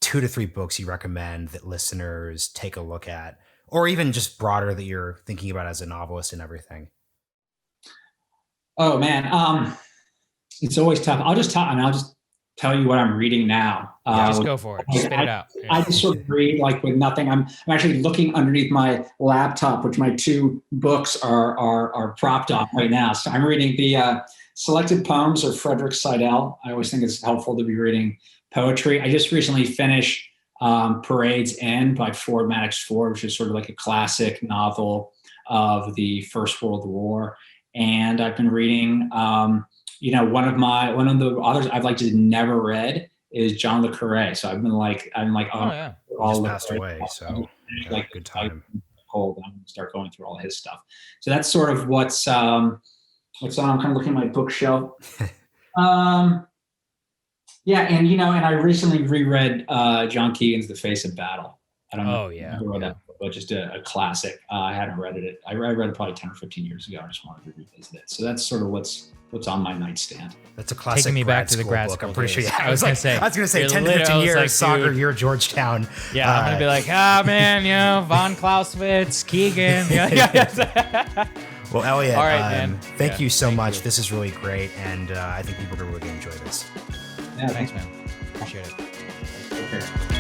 2 to 3 books you recommend that listeners take a look at, or even just broader that you're thinking about as a novelist and everything. Oh man, it's always tough. I'll just tell you what I'm reading now. Just go for it. Spit it out. I just sort of read like with nothing. I'm actually looking underneath my laptop, which my 2 books are propped up right now. So I'm reading the Selected Poems of Frederick Seidel. I always think it's helpful to be reading poetry. I just recently finished Parade's End by Ford Maddox Ford, which is sort of like a classic novel of the First World War. And I've been reading one of the authors I've like just never read is John le Carré. So I'm like, all passed away. So like good time. Cold. I'm gonna start going through all his stuff. So that's sort of what's on. I'm kind of looking at my bookshelf. And and I recently reread John Keegan's The Face of Battle. I don't know. That, but just a classic. I hadn't read it. I read it probably 10 or 15 years ago. I just wanted to revisit it. So that's sort of what's on my nightstand. That's a classic. Taking me back to the grad book. school. I'm pretty sure. Yeah, I was going to say 10 to 15 years, like, soccer year, Georgetown. Yeah, I'm going to be like, man, von Clausewitz, Keegan. Yeah. Well, Elliot, all right, man. Thank you so much. This is really great, and I think people are really going to enjoy this. Yeah, thanks, man. Appreciate it. Take care.